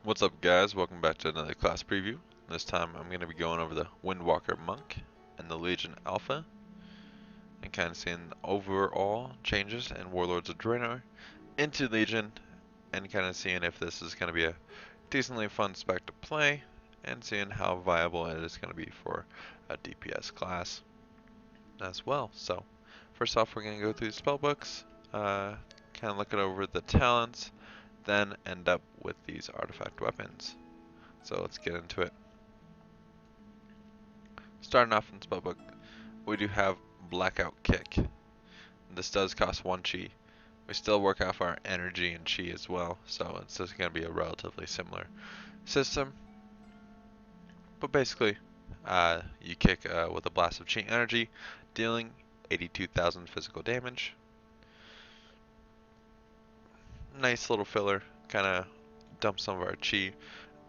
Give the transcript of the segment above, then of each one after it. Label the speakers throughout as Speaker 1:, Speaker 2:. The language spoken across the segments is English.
Speaker 1: What's up, guys? Welcome back to another class preview. This time I'm going to be going over the Windwalker Monk and the Legion Alpha and kind of seeing the overall changes in Warlords of Draenor into Legion and kind of seeing if this is going to be a decently fun spec to play and seeing how viable it is going to be for a DPS class as well. So first off, we're going to go through the spellbooks, kind of look over the talents, then end up with these artifact weapons. So let's get into it. Starting off in the spellbook, we do have Blackout Kick. This does cost 1 chi. We still work off our energy and chi as well, so it's just going to be a relatively similar system. But basically, you kick with a blast of chi energy, dealing 82,000 physical damage. Nice little filler, kind of dumps some of our chi,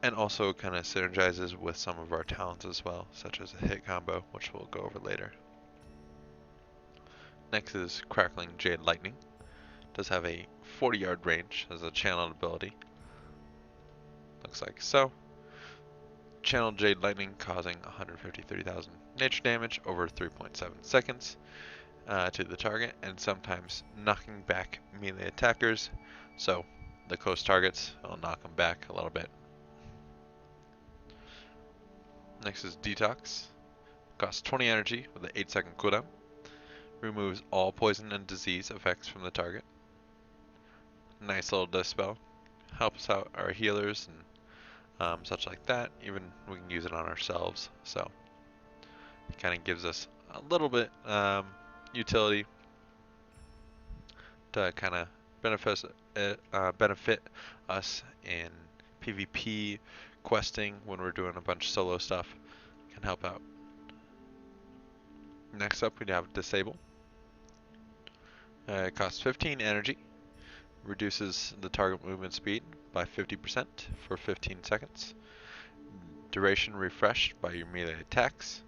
Speaker 1: and also kind of synergizes with some of our talents as well, such as a hit combo, which we'll go over later. Next is Crackling Jade Lightning. Does have a 40-yard range as a channeled ability. Looks like so. Channeled Jade Lightning causing 153,000 nature damage over 3.7 seconds to the target, and sometimes knocking back melee attackers. So the close targets will knock them back a little bit. Next is Detox. Costs 20 energy with an 8-second cooldown. Removes all poison and disease effects from the target. Nice little dispel. Helps out our healers and such like that. Even we can use it on ourselves. So it kind of gives us a little bit utility to kind of benefit us in PvP questing when we're doing a bunch of solo stuff. Can help out. Next up, we have Disable. It costs 15 energy. Reduces the target movement speed by 50% for 15 seconds. Duration refreshed by your melee attacks.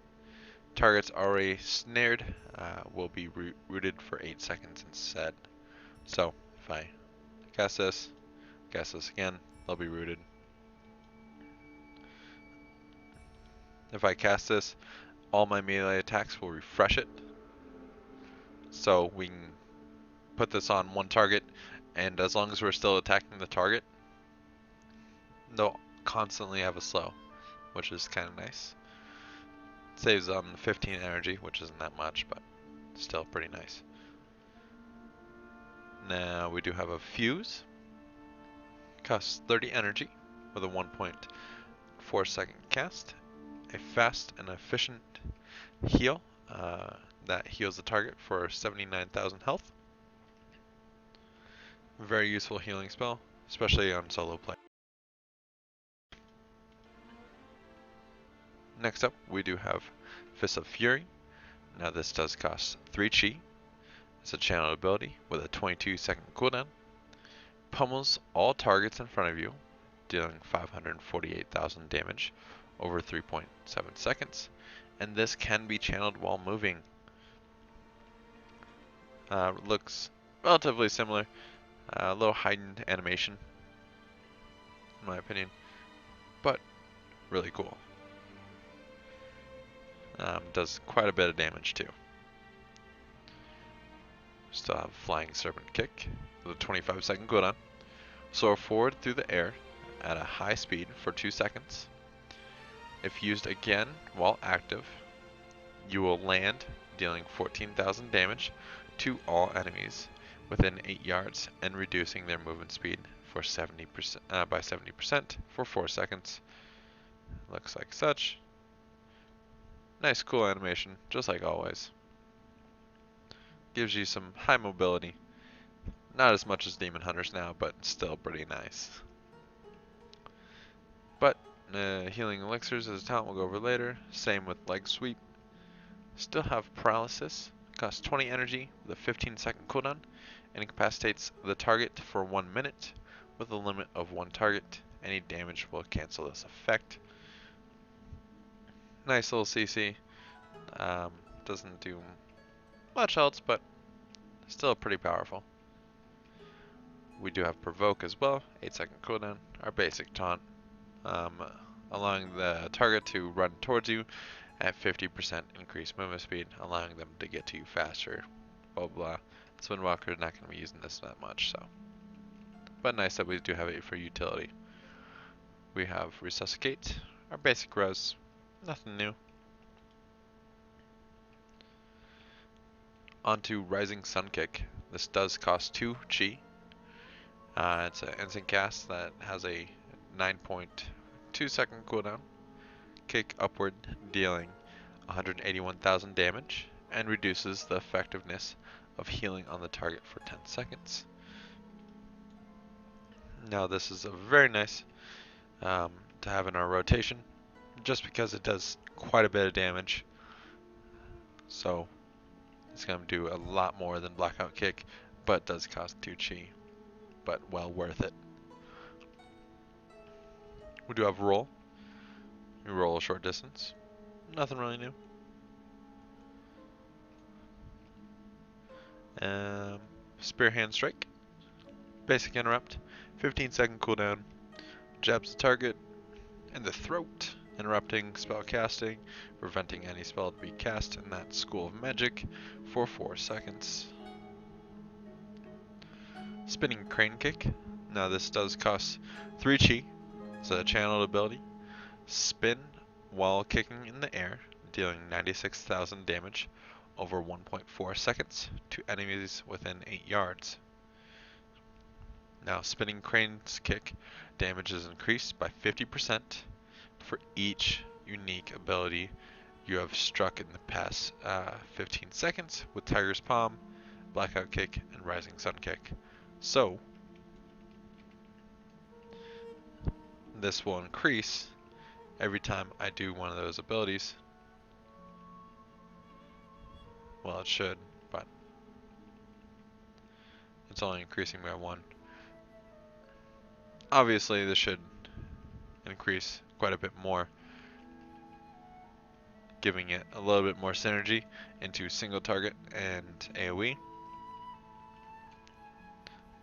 Speaker 1: Targets already snared will be rooted for 8 seconds instead. So if I cast this again, they'll be rooted. If I cast this, all my melee attacks will refresh it. So we can put this on one target, and as long as we're still attacking the target, they'll constantly have a slow, which is kind of nice. Saves on 15 energy, which isn't that much, but still pretty nice. Now we do have a Fuse. Costs 30 energy with a 1.4 second cast. A fast and efficient heal that heals the target for 79,000 health. Very useful healing spell, especially on solo play. Next up, we do have Fist of Fury. Now this does cost 3 chi. It's a channeled ability with a 22-second cooldown. Pummels all targets in front of you, dealing 548,000 damage over 3.7 seconds. And this can be channeled while moving. Looks relatively similar. A little heightened animation, in my opinion, but really cool. Does quite a bit of damage too. Still have Flying Serpent Kick with a 25-second cooldown. Soar forward through the air at a high speed for 2 seconds. If used again while active, you will land, dealing 14,000 damage to all enemies within 8 yards and reducing their movement speed for 70% by 70% for 4 seconds. Looks like such. Nice cool animation, just like always. Gives you some high mobility. Not as much as Demon Hunters now, but still pretty nice. But Healing Elixirs as a talent we'll go over later. Same with Leg Sweep. Still have Paralysis. Costs 20 energy with a 15-second cooldown and incapacitates the target for 1 minute with a limit of 1 target. Any damage will cancel this effect. Nice little CC. Doesn't do much else, but still pretty powerful. We do have Provoke as well, 8-second cooldown, our basic taunt, um, allowing the target to run towards you at 50% increased movement speed, allowing them to get to you faster. Blah blah. So Windwalker is not going to be using this that much, so. But nice that we do have it for utility. We have Resuscitate, our basic res, nothing new. Onto Rising Sun Kick. This does cost 2 chi. It's an instant cast that has a 9.2 second cooldown. Kick upward, dealing 181,000 damage, and reduces the effectiveness of healing on the target for 10 seconds. Now this is a very nice to have in our rotation, just because it does quite a bit of damage. So it's going to do a lot more than Blackout Kick, but does cost 2 chi, but well worth it. We do have Roll. We roll a short distance. Nothing really new. Spear Hand Strike. Basic Interrupt. 15-second cooldown. Jabs the target in the throat, interrupting spell casting, preventing any spell to be cast in that school of magic for 4 seconds. Spinning Crane Kick. Now this does cost 3 chi. It's a channeled ability. Spin while kicking in the air, dealing 96,000 damage over 1.4 seconds to enemies within 8 yards. Now Spinning Crane's Kick damage is increased by 50% for each unique ability you have struck in the past 15 seconds with Tiger's Palm, Blackout Kick, and Rising Sun Kick. So this will increase every time I do one of those abilities. Well, it should, but it's only increasing by 1. Obviously, this should increase quite a bit more, giving it a little bit more synergy into single target and AoE.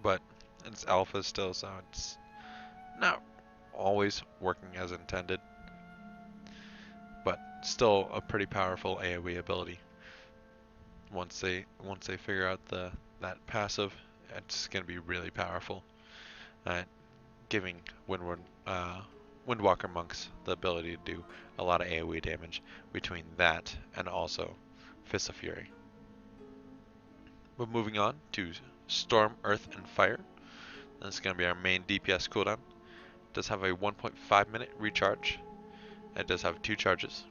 Speaker 1: But it's alpha still, so it's not always working as intended. But still a pretty powerful AoE ability. Once they figure out that passive, it's gonna be really powerful. Giving Windwalker monks the ability to do a lot of AoE damage between that and also Fist of Fury. But moving on to Storm, Earth, and Fire. This is going to be our main DPS cooldown. It does have a 1.5 minute recharge. It does have 2 charges.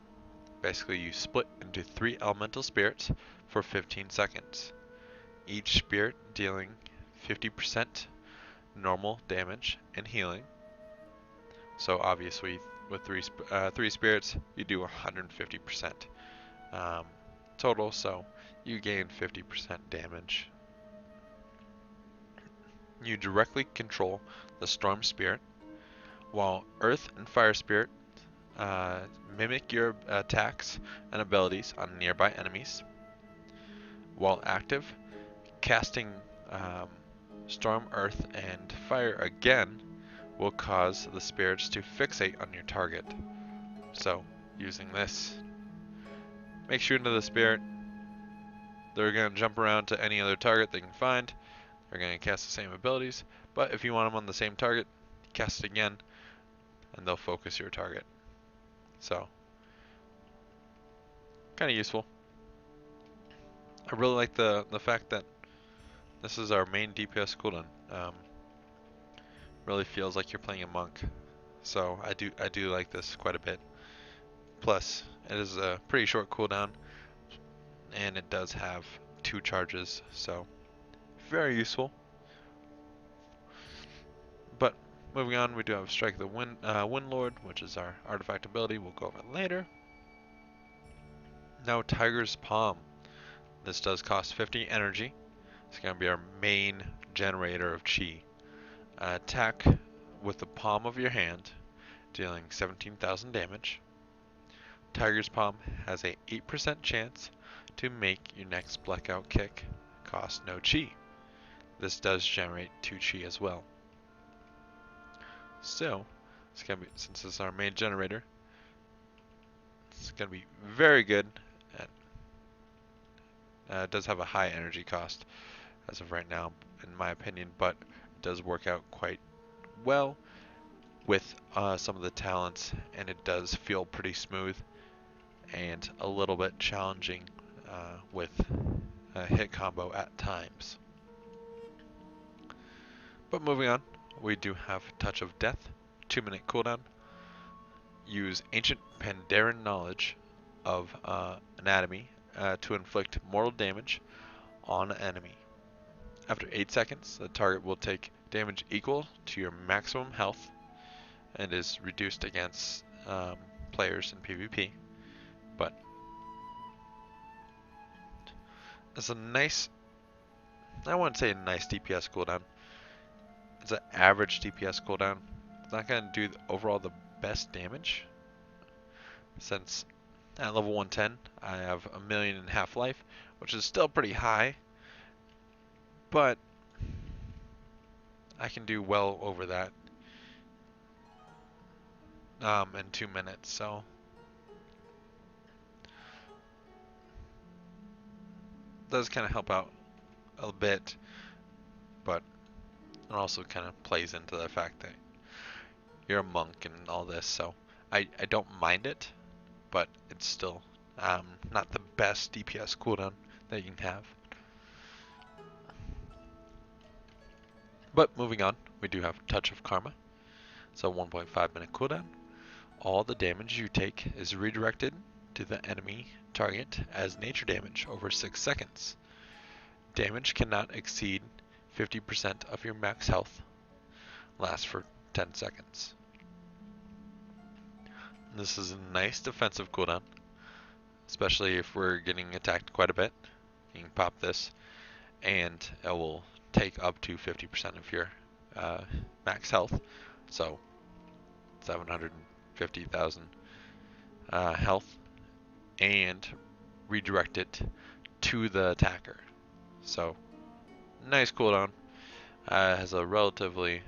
Speaker 1: Basically you split into 3 elemental spirits for 15 seconds. Each spirit dealing 50% normal damage and healing. So obviously with 3 spirits you do 150% total, so you gain 50% damage. You directly control the Storm Spirit, while Earth and Fire Spirit mimic your attacks and abilities on nearby enemies. While active, casting Storm, Earth, and Fire again will cause the spirits to fixate on your target. So, using this, make sure into the spirit. They're going to jump around to any other target they can find. They're going to cast the same abilities, but if you want them on the same target, cast it again, and they'll focus your target. So, kind of useful. I really like the fact that this is our main DPS cooldown. Really feels like you're playing a monk, so I do like this quite a bit. Plus, it is a pretty short cooldown, and it does have 2 charges, so very useful. But moving on, we do have Strike the Windlord, which is our artifact ability. We'll go over it later. Now Tiger's Palm. This does cost 50 energy. It's going to be our main generator of chi. Attack with the palm of your hand, dealing 17,000 damage. Tiger's Palm has a 8% chance to make your next Blackout Kick cost no chi. This does generate 2 chi as well. So, It's gonna be, since it's our main generator, it's gonna be very good. And, it does have a high energy cost as of right now, in my opinion, but it does work out quite well with some of the talents, and it does feel pretty smooth and a little bit challenging with a hit combo at times. But moving on, we do have Touch of Death, 2-minute cooldown. Use Ancient Pandaren Knowledge of Anatomy to inflict mortal damage on an enemy. After 8 seconds, the target will take damage equal to your maximum health and is reduced against players in PvP. But it's a nice, I wouldn't say a nice DPS cooldown. It's an average DPS cooldown. It's not going to do overall the best damage, since at level 110 I have 1.5 million life, which is still pretty high, but I can do well over that in 2 minutes, so it does kind of help out a bit, but it also kind of plays into the fact that you're a monk and all this, so I don't mind it, but it's still not the best DPS cooldown that you can have. But moving on, we do have Touch of Karma. So 1.5 minute cooldown. All the damage you take is redirected to the enemy target as nature damage over 6 seconds. Damage cannot exceed 50% of your max health. Lasts for 10 seconds. This is a nice defensive cooldown, especially if we're getting attacked quite a bit. You can pop this and it will take up to 50% of your max health. So 750,000 health, and redirect it to the attacker. So nice cooldown. Has a relatively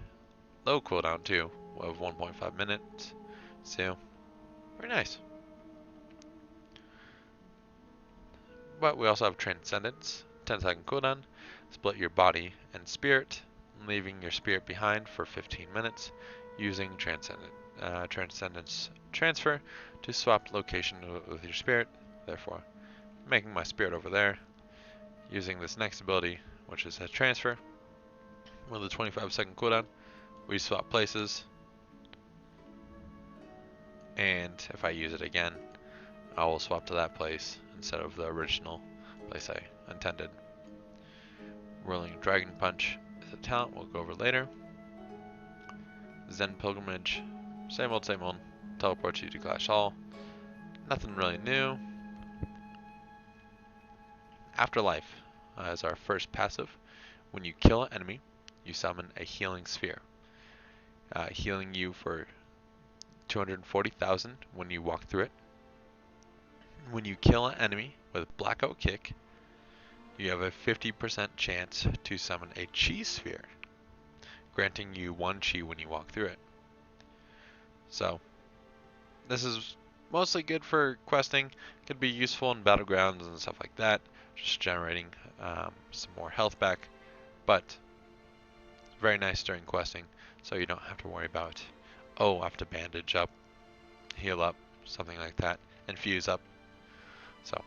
Speaker 1: low cooldown too, of 1.5 minutes. So very nice. But we also have Transcendence, 10-second cooldown. Split your body and spirit, leaving your spirit behind for 15 minutes, using Transcendence Transfer to swap location with your spirit, therefore making my spirit over there. Using this next ability, which is a Transfer, with a 25-second cooldown, we swap places, and if I use it again, I will swap to that place instead of the original place I intended. Whirling Dragon Punch is a talent we'll go over later. Zen Pilgrimage, same old, teleports you to Clash Hall. Nothing really new. Afterlife is our first passive. When you kill an enemy, you summon a healing sphere, healing you for 240,000 when you walk through it. When you kill an enemy with Blackout Kick, you have a 50% chance to summon a Chi sphere, granting you 1 Chi when you walk through it. So this is mostly good for questing. Could be useful in battlegrounds and stuff like that, just generating some more health back, but very nice during questing, so you don't have to worry about, oh, I have to bandage up, heal up, something like that, and fuse up. So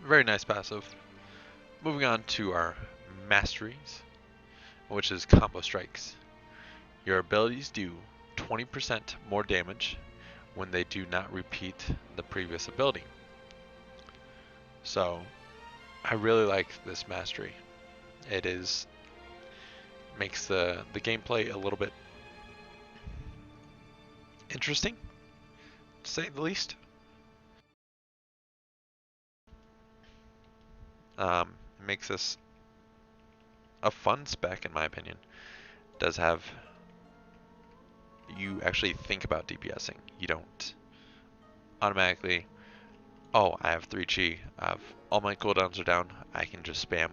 Speaker 1: very nice passive. Moving on to our masteries, which is Combo Strikes. Your abilities do 20% more damage when they do not repeat the previous ability. So I really like this mastery. It makes the gameplay a little bit interesting, to say the least. It makes this a fun spec, in my opinion. It does have, you actually think about DPSing. You don't automatically, oh, I have 3 Chi, all my cooldowns are down, I can just spam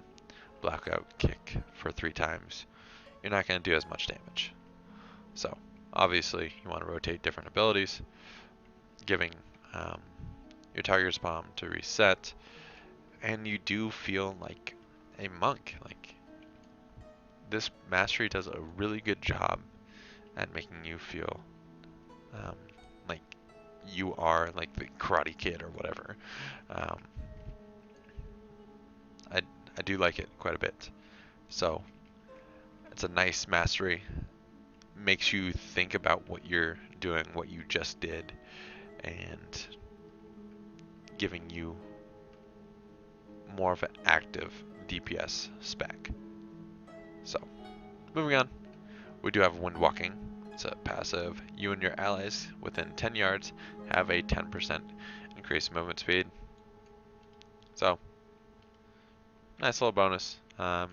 Speaker 1: Blackout Kick for 3 times. You're not going to do as much damage. So obviously you want to rotate different abilities, giving your Tiger's Palm to reset, and you do feel like a monk. Like, this mastery does a really good job at making you feel um, like you are like the Karate Kid or whatever. Um, I I do like it quite a bit. So it's a nice mastery. Makes you think about what you're doing, what you just did, and giving you more of an active DPS spec. So, moving on, we do have Windwalking. It's a passive. You and your allies within 10 yards have a 10% increased movement speed. So, nice little bonus. Kind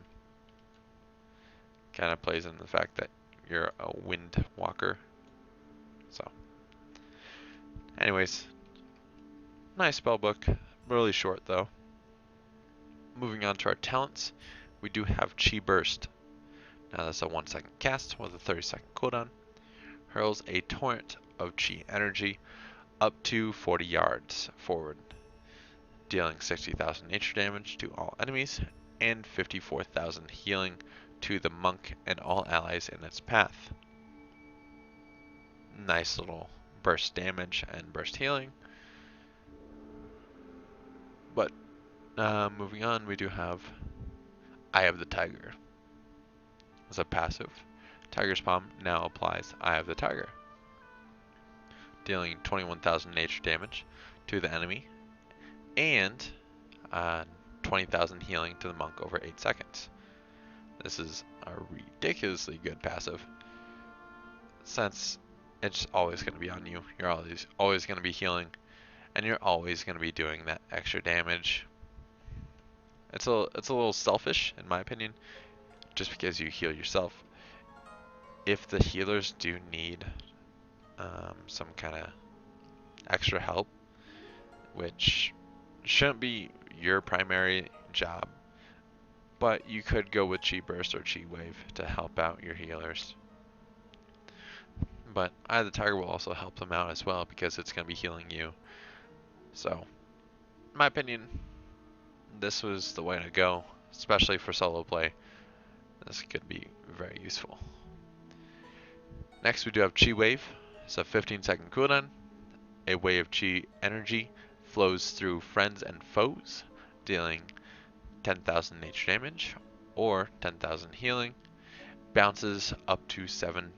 Speaker 1: of plays in the fact that you're a Windwalker. So, anyways, nice spellbook. Really short though. Moving on to our talents, we do have Chi Burst. Now that's a 1-second cast with a 30-second cooldown. Hurls a torrent of Chi energy up to 40 yards forward, dealing 60,000 nature damage to all enemies and 54,000 healing to the monk and all allies in its path. Nice little burst damage and burst healing. But moving on, we do have Eye of the Tiger. As a passive, Tiger's Palm now applies Eye of the Tiger, dealing 21,000 nature damage to the enemy and 20,000 healing to the monk over 8 seconds. This is a ridiculously good passive, since it's always going to be on you. You're always going to be healing, and you're always going to be doing that extra damage. It's a little selfish in my opinion, just because you heal yourself. If the healers do need some kind of extra help, which shouldn't be your primary job, but you could go with Chi Burst or Chi Wave to help out your healers. But Eye of the Tiger will also help them out as well, because it's going to be healing you. So, in my opinion, this was the way to go, especially for solo play. This could be very useful. Next we do have Chi Wave. It's a 15-second cooldown. A wave of Chi energy flows through friends and foes, dealing 10,000 nature damage or 10,000 healing. Bounces up to 7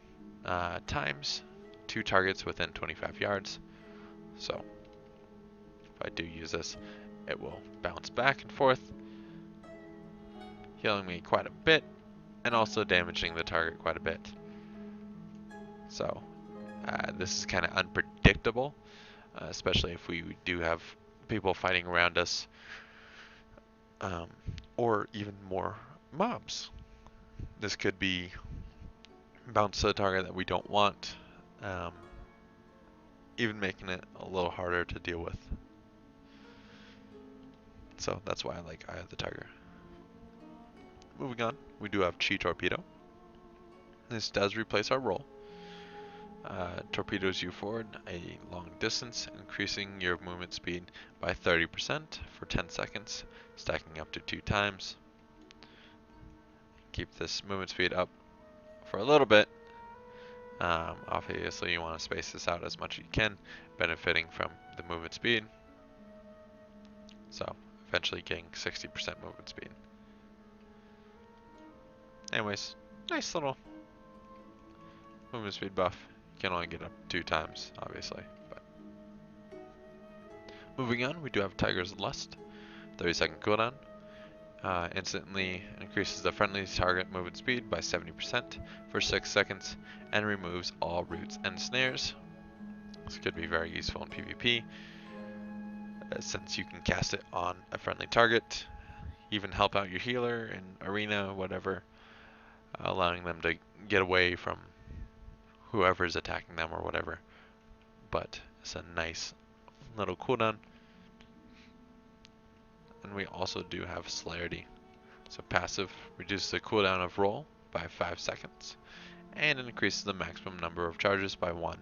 Speaker 1: times to targets within 25 yards. So if I do use this, it will bounce back and forth, healing me quite a bit and also damaging the target quite a bit. So this is kind of unpredictable, especially if we do have people fighting around us, or even more mobs. This could be bounce to a target that we don't want, even making it a little harder to deal with. So that's why I like Eye of the Tiger. Moving on, we do have Chi Torpedo. This does replace our roll. Torpedoes you forward a long distance, increasing your movement speed by 30% for 10 seconds, stacking up to 2 times. Keep this movement speed up for a little bit. Obviously you want to space this out as much as you can, benefiting from the movement speed. So eventually getting 60% movement speed. Anyways, nice little movement speed buff. You can only get up 2 times, obviously. But moving on, we do have Tiger's Lust. 30-second cooldown. Instantly increases the friendly target movement speed by 70% for 6 seconds and removes all roots and snares. This could be very useful in PvP, since you can cast it on a friendly target, even help out your healer in arena, whatever, allowing them to get away from whoever is attacking them or whatever. But it's a nice little cooldown. And we also do have Celerity. So passive reduces the cooldown of roll by 5 seconds and increases the maximum number of charges by 1,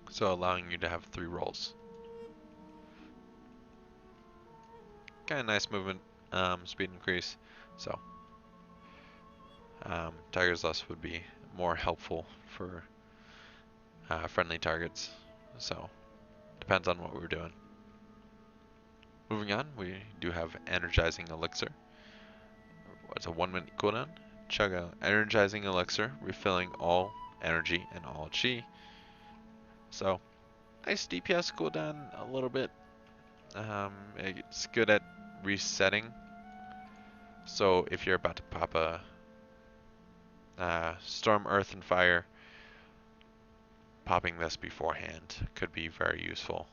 Speaker 1: so allowing you to have 3 rolls. Kind of nice movement speed increase, so Tiger's Lust would be more helpful for friendly targets, so depends on what we're doing. Moving on, we do have Energizing Elixir. It's a 1-minute cooldown. Chug a Energizing Elixir, refilling all energy and all chi. So, nice DPS cooldown a little bit. It's good at resetting. So if you're about to pop a Storm, Earth, and Fire, popping this beforehand could be very useful.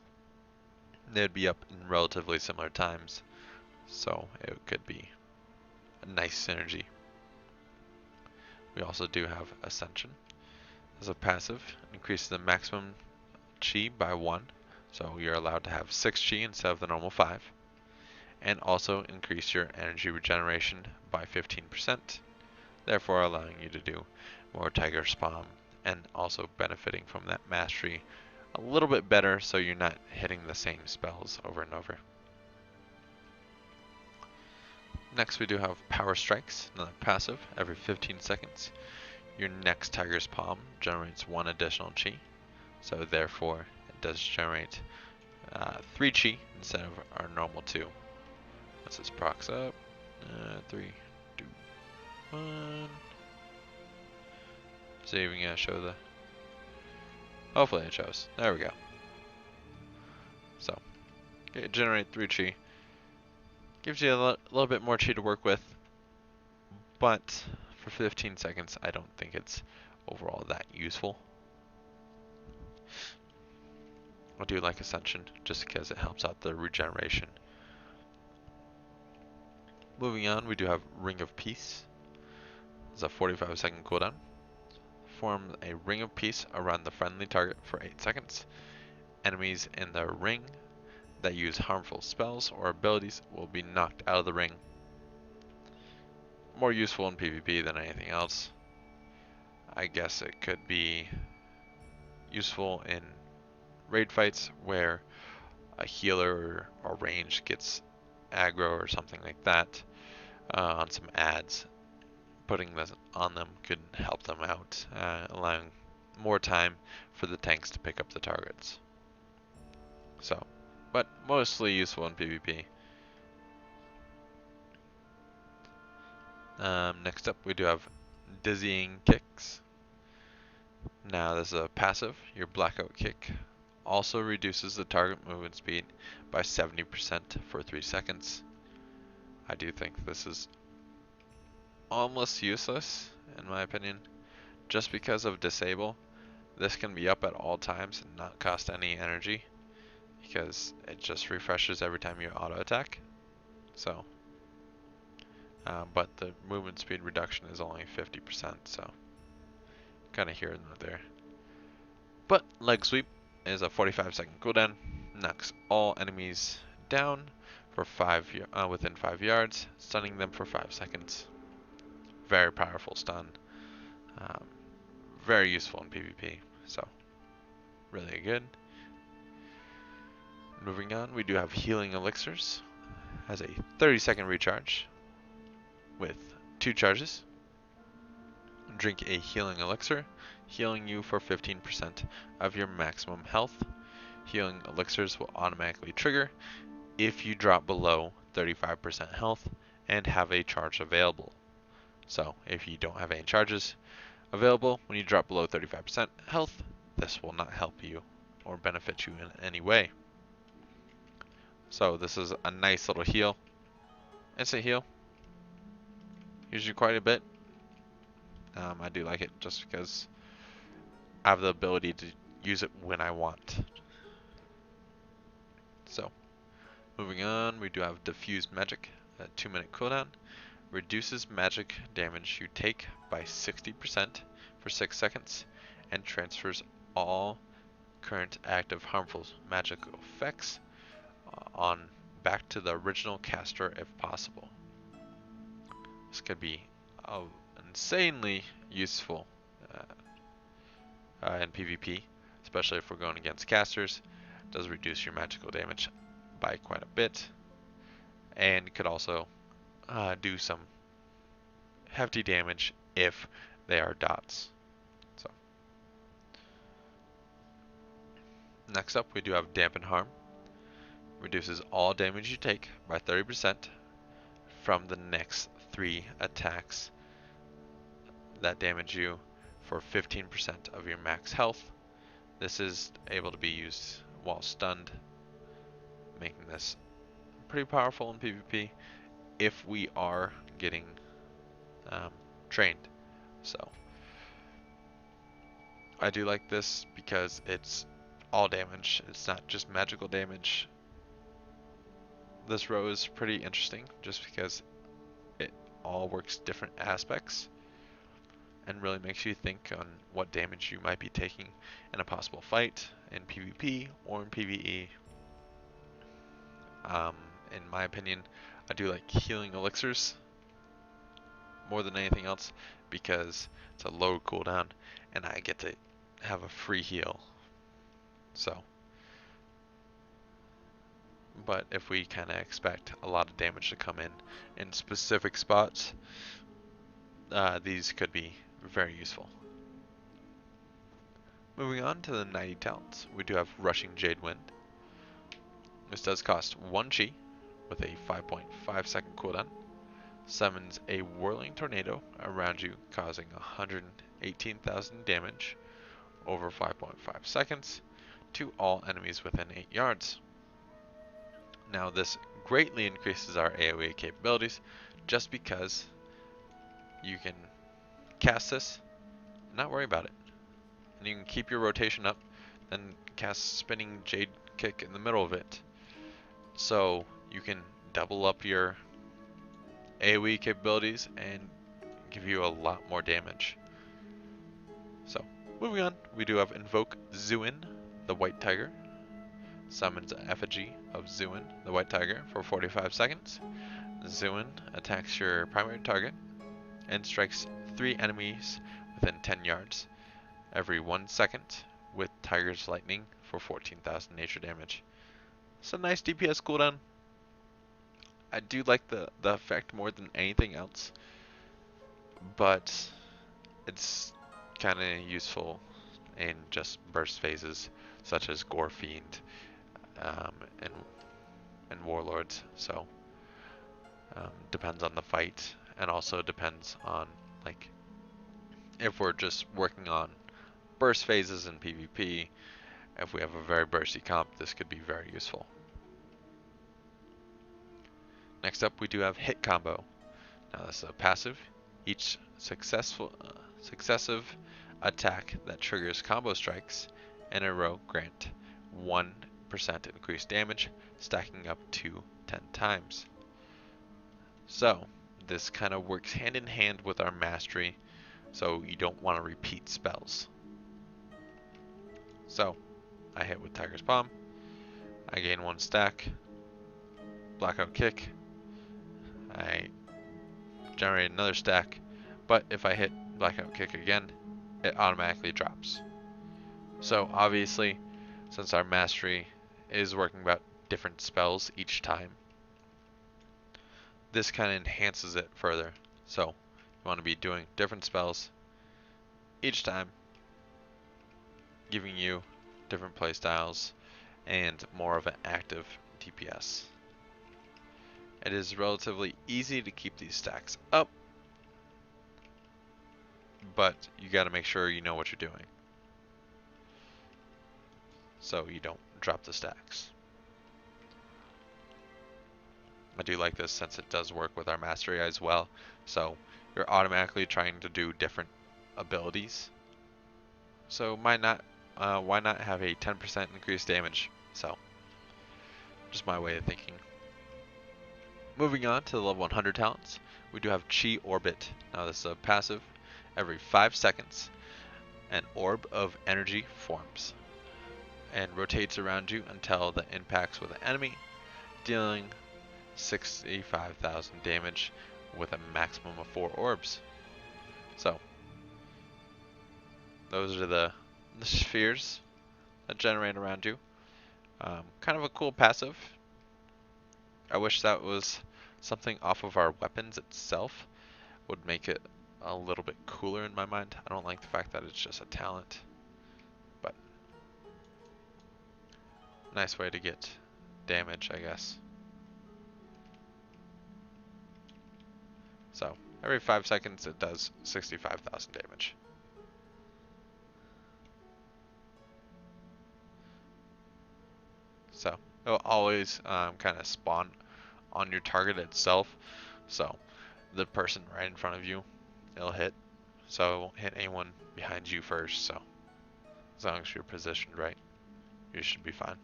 Speaker 1: They'd be up in relatively similar times, so it could be a nice synergy. We also do have Ascension as a passive, increases the maximum chi by 1, so you're allowed to have 6 chi instead of the normal 5, and also increase your energy regeneration by 15%, therefore allowing you to do more Tiger Spam and also benefiting from that mastery a little bit better, so you're not hitting the same spells over and over. Next we do have Power Strikes, another passive. Every 15 seconds your next Tiger's Palm generates 1 additional chi, so therefore it does generate 3 chi instead of our normal 2. Once this procs up, 3, 2, 1. Is it even gonna show the... Hopefully it shows. There we go. So, generate 3 chi. Gives you a little bit more chi to work with, but for 15 seconds I don't think it's overall that useful. I do like Ascension just because it helps out the regeneration. Moving on, we do have Ring of Peace. It's a 45-second cooldown. Form a ring of peace around the friendly target for 8 seconds. Enemies in the ring that use harmful spells or abilities will be knocked out of the ring. More useful in PvP than anything else. I guess it could be useful in raid fights where a healer or range gets aggro or something like that on some ads. Putting this on them could help them out, allowing more time for the tanks to pick up the targets. So, but mostly useful in PvP. Next up we do have Dizzying Kicks. Now this is a passive. Your Blackout Kick also reduces the target movement speed by 70% for 3 seconds. I do think this is almost useless in my opinion. Just because of disable, this can be up at all times and not cost any energy, because it just refreshes every time you auto attack. So, but the movement speed reduction is only 50%, so kind of here and there. But Leg Sweep is a 45-second cooldown, knocks all enemies down for within 5 yards, stunning them for 5 seconds. Very powerful stun. Very useful in PvP, so really good. Moving on, we do have Healing Elixirs. Has a 30-second recharge with 2 charges. Drink a Healing Elixir, healing you for 15% of your maximum health. Healing Elixirs will automatically trigger if you drop below 35% health and have a charge available. So if you don't have any charges available when you drop below 35% health, this will not help you or benefit you in any way. So this is a nice little heal. Instant heal. Usually quite a bit. I do like it just because I have the ability to use it when I want. So, moving on, we do have Diffuse Magic, a 2-minute cooldown. Reduces magic damage you take by 60% for 6 seconds and transfers all current active harmful magical effects back to the original caster if possible. This could be insanely useful in PvP, especially if we're going against casters. It does reduce your magical damage by quite a bit, and could also do some hefty damage if they are dots. So next up, we do have Dampen Harm. Reduces all damage you take by 30% from the next 3 attacks that damage you for 15% of your max health. This is able to be used while stunned, making this pretty powerful in PvP if we are getting trained. So I do like this because it's all damage. It's not just magical damage. This row is pretty interesting just because it all works different aspects and really makes you think on what damage you might be taking in a possible fight in PvP or in PvE. In my opinion, I do like healing elixirs more than anything else because it's a low cooldown and I get to have a free heal. So, but if we kind of expect a lot of damage to come in specific spots, these could be very useful. Moving on to the 90 talents, we do have Rushing Jade Wind. This does cost 1 chi with a 5.5 second cooldown. Summons a whirling tornado around you, causing 118,000 damage over 5.5 seconds to all enemies within 8 yards. Now this greatly increases our AoE capabilities just because you can cast this and not worry about it. And you can keep your rotation up, then cast Spinning Jade Kick in the middle of it. So you can double up your AoE capabilities and give you a lot more damage. So moving on, we do have Invoke Zuin, the White Tiger. Summons an effigy of Zuin, the White Tiger, for 45 seconds. Zuin attacks your primary target and strikes 3 enemies within 10 yards every 1 second with Tiger's Lightning for 14,000 nature damage. It's a nice DPS cooldown. I do like the effect more than anything else, but it's kind of useful in just burst phases such as Gore Fiend and Warlords. So depends on the fight, and also depends on like if we're just working on burst phases in PvP. If we have a very bursty comp, this could be very useful. Next up, we do have Hit Combo. Now this is a passive. Each successive attack that triggers combo strikes in a row grant 1% increased damage, stacking up to 10 times. So this kind of works hand in hand with our mastery, so you don't want to repeat spells. So I hit with Tiger's Palm, I gain 1 stack, Blackout Kick, I generate another stack, but if I hit Blackout Kick again, it automatically drops. So obviously, since our mastery is working about different spells each time, this kind of enhances it further. So you want to be doing different spells each time, giving you different playstyles and more of an active DPS. It is relatively easy to keep these stacks up, but you got to make sure you know what you're doing so you don't drop the stacks. I do like this since it does work with our mastery as well, so you're automatically trying to do different abilities. So why not have a 10% increased damage? So just my way of thinking. Moving on to the level 100 talents, we do have Chi Orbit. Now this is a passive. Every 5 seconds, an orb of energy forms and rotates around you until it impacts with an enemy, dealing 65,000 damage with a maximum of 4 orbs. So those are the spheres that generate around you. Kind of a cool passive. I wish that was something off of our weapons itself. Would make it a little bit cooler in my mind. I don't like the fact that it's just a talent. But nice way to get damage, I guess. So every 5 seconds it does 65,000 damage. So it'll always kind of spawn on your target itself. So the person right in front of you, it'll hit. So it won't hit anyone behind you first. So as long as you're positioned right, you should be fine.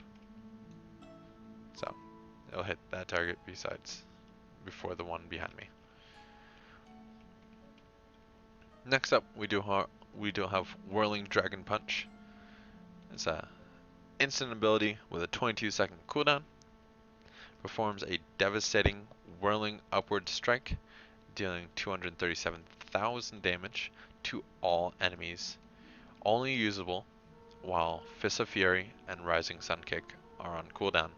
Speaker 1: So it'll hit that target before the one behind me. Next up, we do have Whirling Dragon Punch. It's a instant ability with a 22-second cooldown. Performs a devastating whirling upward strike, dealing 237,000 damage to all enemies. Only usable while Fist of Fury and Rising Sun Kick are on cooldown.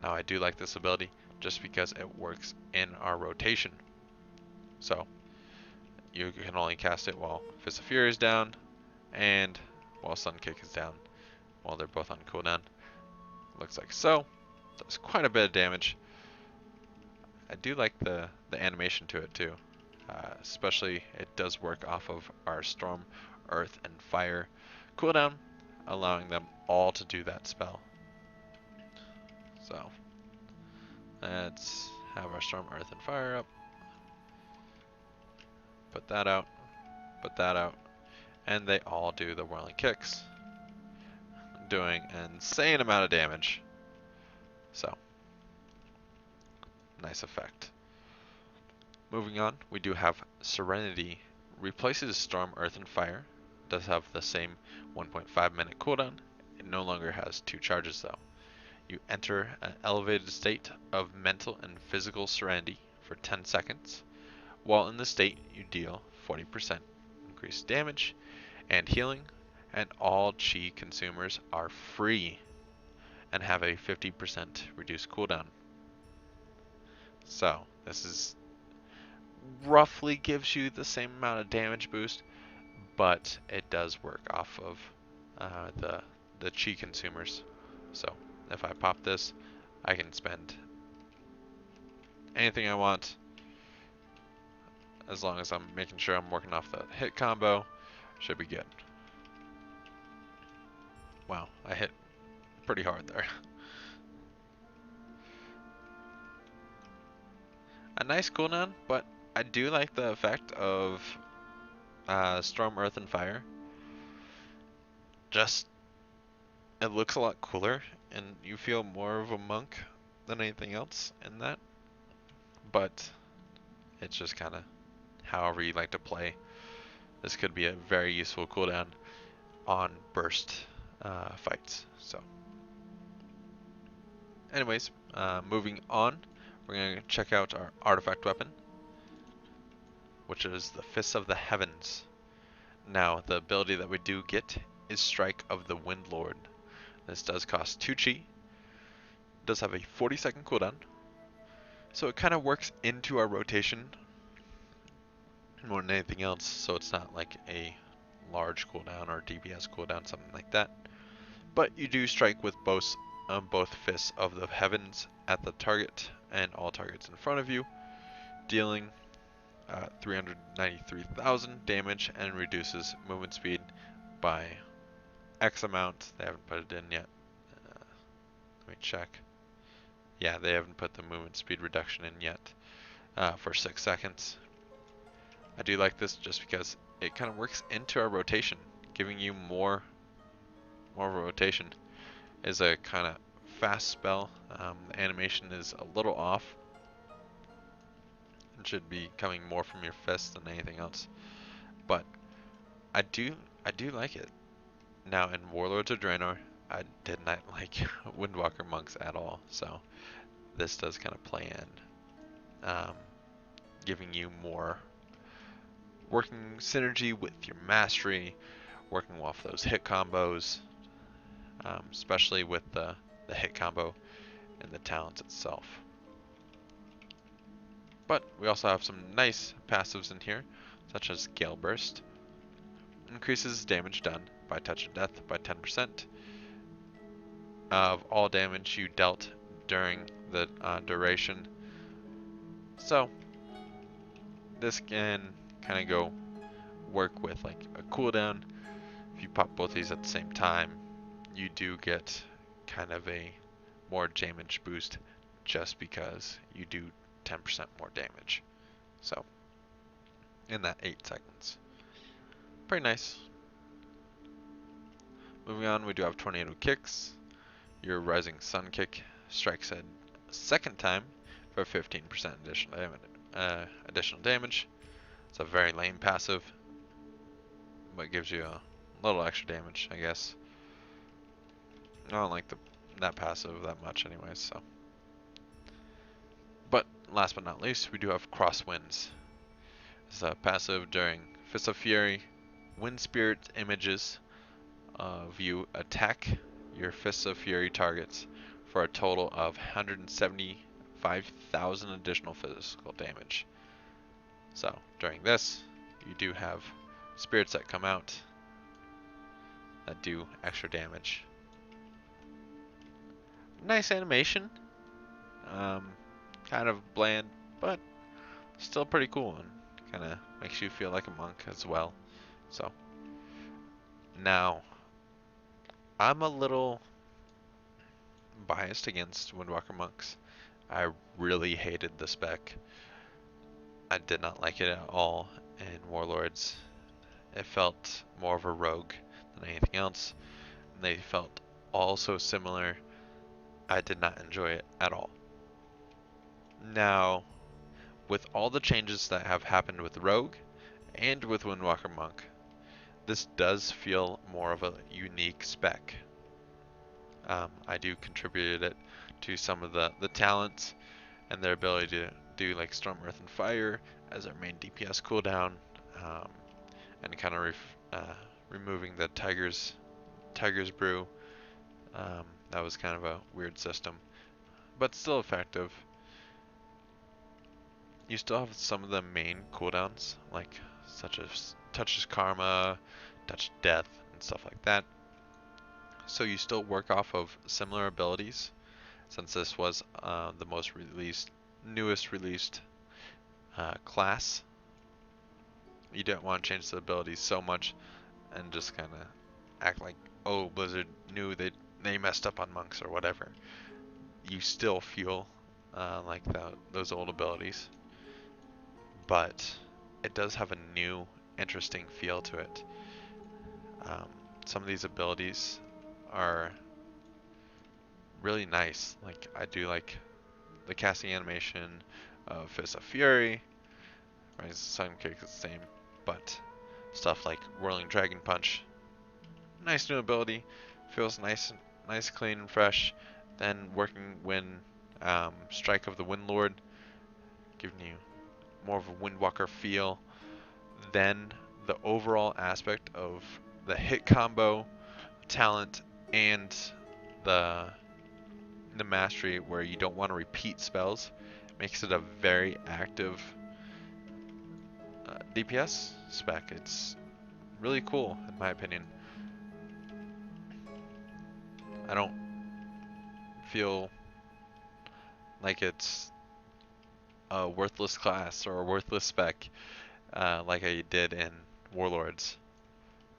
Speaker 1: Now I do like this ability just because it works in our rotation. So you can only cast it while Fist of Fury is down and while Sun Kick is down, while they're both on cooldown. Looks like so. Does quite a bit of damage. I do like the animation to it too. Especially it does work off of our Storm, Earth, and Fire cooldown, allowing them all to do that spell. So let's have our Storm, Earth, and Fire up. Put that out. Put that out. And they all do the whirling kicks, doing an insane amount of damage. So nice effect. Moving on, we do have Serenity. Replaces Storm, Earth, and Fire. Does have the same 1.5 minute cooldown. It no longer has 2 charges though. You enter an elevated state of mental and physical serenity for 10 seconds. While in this state, you deal 40% increased damage and healing, and all chi consumers are free and have a 50% reduced cooldown. So this is roughly gives you the same amount of damage boost, but it does work off of the chi consumers. So if I pop this, I can spend anything I want as long as I'm making sure I'm working off the hit combo. Should be good. Wow, I hit pretty hard there. A nice cooldown, but I do like the effect of Storm, Earth, and Fire. Just, it looks a lot cooler, and you feel more of a monk than anything else in that. But it's just kind of however you like to play. This could be a very useful cooldown on burst fights. So, anyways, moving on, we're going to check out our artifact weapon, which is the Fist of the Heavens. Now, the ability that we do get is Strike of the Wind Lord. This does cost 2 chi. It does have a 40-second cooldown, so it kind of works into our rotation more than anything else, so it's not like a large cooldown or DPS cooldown, something like that. But you do strike with both Fists of the Heavens at the target and all targets in front of you, dealing 393,000 damage and reduces movement speed by X amount. They haven't put it in yet. Let me check. Yeah, they haven't put the movement speed reduction in yet for 6 seconds. I do like this just because it kind of works into our rotation, giving you more of a rotation. Is a kind of fast spell. The animation is a little off. It should be coming more from your fist than anything else. But I do like it. Now in Warlords of Draenor, I did not like Windwalker monks at all. So this does kind of play in, giving you more working synergy with your mastery, working off those hit combos, especially with the hit combo and the talent itself. But we also have some nice passives in here, such as Gale Burst. Increases damage done by touch of death by 10% of all damage you dealt during the duration. So this can kind of go work with like a cooldown. If you pop both these at the same time, you do get kind of a more damage boost just because you do 10% more damage. So in that 8 seconds. Pretty nice. Moving on, we do have Tornado Kicks. Your Rising Sun Kick strikes a second time for 15% additional damage. It's a very lame passive, but gives you a little extra damage, I guess. I don't like that passive that much anyways, so. But last but not least, we do have Crosswinds. It's a passive during Fist of Fury. Wind Spirit images of you attack your Fists of Fury targets for a total of 175,000 additional physical damage. So during this, you do have spirits that come out that do extra damage. Nice animation, kind of bland, but still pretty cool and kind of makes you feel like a monk as well. So now, I'm a little biased against Windwalker monks. I really hated the spec. I did not like it at all in Warlords. It felt more of a rogue than anything else. And they felt all so similar. I did not enjoy it at all. Now, with all the changes that have happened with Rogue and with Windwalker Monk, this does feel more of a unique spec. I do contribute it to some of the talents and their ability to do like Storm, Earth, and Fire as our main DPS cooldown, and kind of removing the Tiger's Brew. That was kind of a weird system, but still effective. You still have some of the main cooldowns, like such as Touch's Karma, Touch Death, and stuff like that. So you still work off of similar abilities, since this was the newest released class. You don't want to change the abilities so much and just kind of act like, oh, Blizzard knew they messed up on monks or whatever. You still feel like those old abilities, but it does have a new, interesting feel to it. Some of these abilities are really nice. Like, I do like the casting animation of Fist of Fury. Right, Sun Kick is the same, but stuff like Whirling Dragon Punch, nice new ability, feels nice, clean, and fresh. Then working when Strike of the Windlord, giving you more of a Windwalker feel. Then the overall aspect of the hit combo, talent, and the mastery, where you don't want to repeat spells, makes it a very active DPS spec. It's really cool in my opinion. I don't feel like it's a worthless class or a worthless spec like I did in Warlords.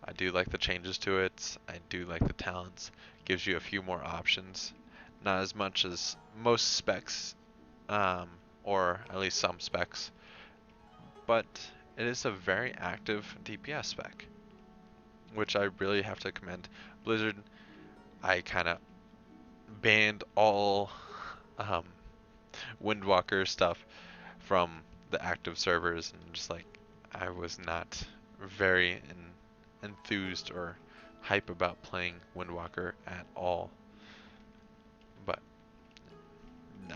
Speaker 1: I do like the changes to it. I do like the talents. Gives you a few more options. Not as much as most specs, or at least some specs, but it is a very active DPS spec, which I really have to commend Blizzard. I kind of banned all Windwalker stuff from the active servers, and just like I was not very enthused or hype about playing Windwalker at all. But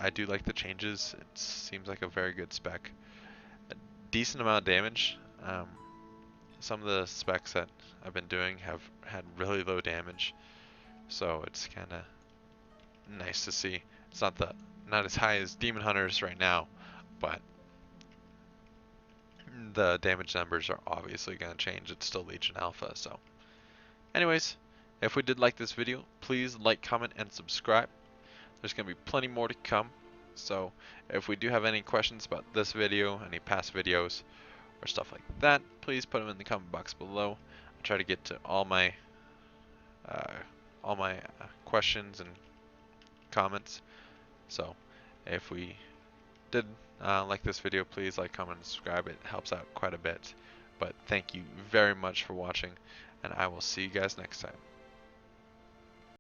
Speaker 1: I do like the changes. It seems like a very good spec. A decent amount of damage, some of the specs that I've been doing have had really low damage, so it's kind of nice to see. It's not as high as Demon Hunters right now, but the damage numbers are obviously going to change. It's still Legion Alpha, so. Anyways, if we did like this video, please like, comment, and subscribe. There's going to be plenty more to come. So if we do have any questions about this video, any past videos, or stuff like that, please put them in the comment box below. I'll try to get to all my questions and comments. So if we did like this video, please like, comment, and subscribe. It helps out quite a bit. But thank you very much for watching, and I will see you guys next time.